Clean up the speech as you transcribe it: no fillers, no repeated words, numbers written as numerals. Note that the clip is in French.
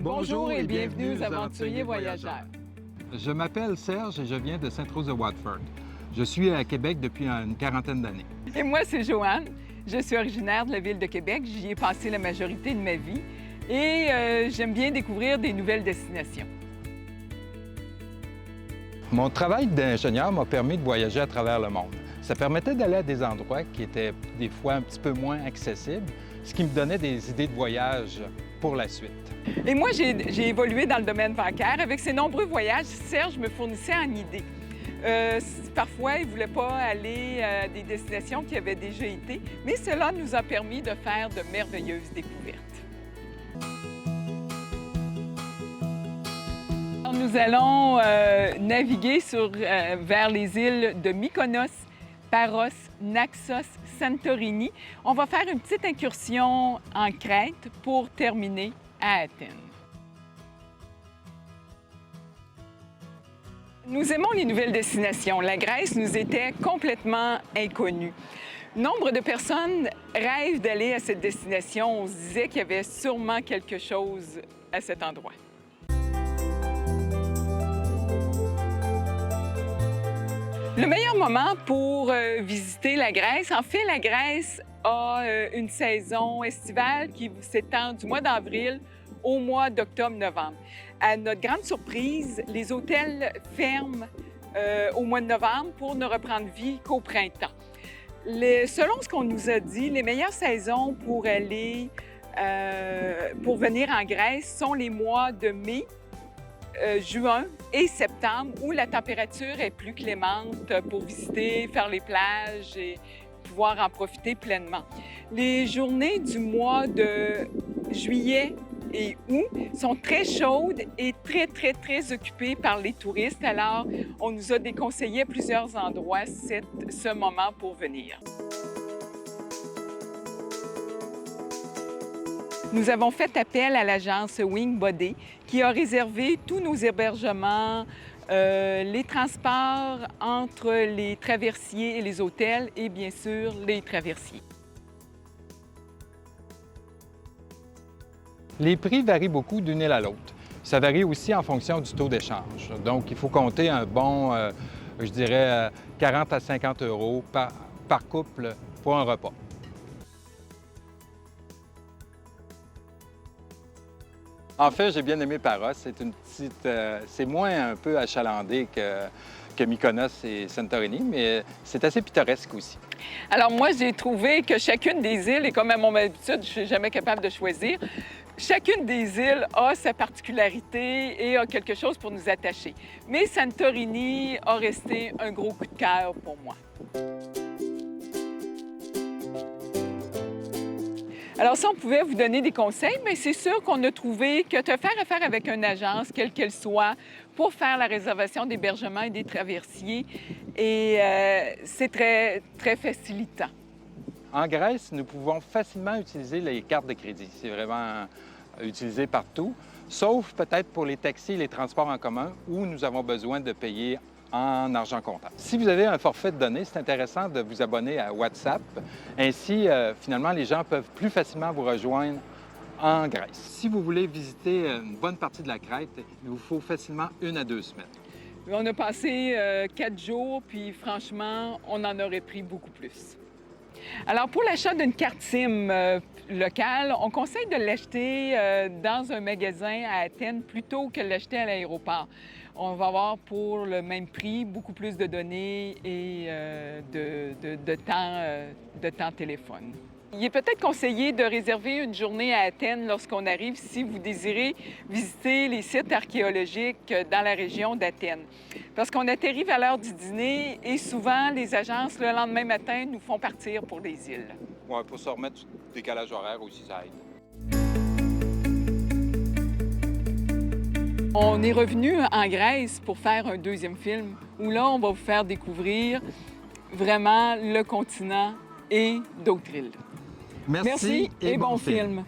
Bonjour et bienvenue aux Aventuriers Voyageurs. Je m'appelle Serge et je viens de Sainte-Rose-de-Watford. Je suis à Québec depuis une quarantaine d'années. Et moi, c'est Joanne. Je suis originaire de la ville de Québec. J'y ai passé la majorité de ma vie et j'aime bien découvrir des nouvelles destinations. Mon travail d'ingénieur m'a permis de voyager à travers le monde. Ça permettait d'aller à des endroits qui étaient des fois un petit peu moins accessibles, ce qui me donnait des idées de voyage pour la suite. Et moi, j'ai évolué dans le domaine bancaire. Avec ses nombreux voyages, Serge me fournissait en idées. Parfois, il ne voulait pas aller à des destinations qui avaient déjà été, mais cela nous a permis de faire de merveilleuses découvertes. Alors, nous allons naviguer vers les îles de Mykonos, Paros, Naxos, Santorini. On va faire une petite incursion en Crète pour terminer à Athènes. Nous aimons les nouvelles destinations. La Grèce nous était complètement inconnue. Nombre de personnes rêvent d'aller à cette destination. On se disait qu'il y avait sûrement quelque chose à cet endroit. Le meilleur moment pour visiter la Grèce, en fait, la Grèce a une saison estivale qui s'étend du mois d'avril au mois d'octobre-novembre. À notre grande surprise, les hôtels ferment au mois de novembre pour ne reprendre vie qu'au printemps. Selon ce qu'on nous a dit, les meilleures saisons pour venir en Grèce sont les mois de mai, juin et septembre, où la température est plus clémente pour visiter, faire les plages et pouvoir en profiter pleinement. Les journées du mois de juillet et août sont très chaudes et très occupées par les touristes. Alors, on nous a déconseillé à plusieurs endroits ce moment pour venir. Nous avons fait appel à l'agence Wingbody qui a réservé tous nos hébergements, les transports entre les traversiers et les hôtels et bien sûr les traversiers. Les prix varient beaucoup d'une île à l'autre. Ça varie aussi en fonction du taux d'échange. Donc, il faut compter un bon, je dirais, 40 à 50 € par couple pour un repas. En fait, j'ai bien aimé Paros. C'est moins un peu achalandé que Mykonos et Santorini, mais c'est assez pittoresque aussi. Alors moi, j'ai trouvé que chacune des îles, et comme à mon habitude, je ne suis jamais capable de choisir, chacune des îles a sa particularité et a quelque chose pour nous attacher. Mais Santorini a resté un gros coup de cœur pour moi. Alors, si on pouvait vous donner des conseils, bien, c'est sûr qu'on a trouvé que de faire affaire avec une agence, quelle qu'elle soit, pour faire la réservation d'hébergement et des traversiers, et c'est très facilitant. En Grèce, nous pouvons facilement utiliser les cartes de crédit. C'est vraiment utilisé partout, sauf peut-être pour les taxis et les transports en commun où nous avons besoin de payer en argent comptant. Si vous avez un forfait de données, c'est intéressant de vous abonner à WhatsApp. Ainsi, finalement, les gens peuvent plus facilement vous rejoindre en Grèce. Si vous voulez visiter une bonne partie de la Crète, il vous faut facilement 1 à 2 semaines. On a passé 4 jours, puis franchement, on en aurait pris beaucoup plus. Alors, pour l'achat d'une carte SIM locale, on conseille de l'acheter dans un magasin à Athènes plutôt que de l'acheter à l'aéroport. On va avoir pour le même prix beaucoup plus de données et de temps téléphone. Il est peut-être conseillé de réserver une journée à Athènes lorsqu'on arrive si vous désirez visiter les sites archéologiques dans la région d'Athènes. Parce qu'on atterrit à l'heure du dîner et souvent, les agences, le lendemain matin, nous font partir pour les îles. Oui, pour se remettre du décalage horaire aussi, ça aide. On est revenu en Grèce pour faire un deuxième film où là, on va vous faire découvrir vraiment le continent et d'autres îles. Merci et bon film.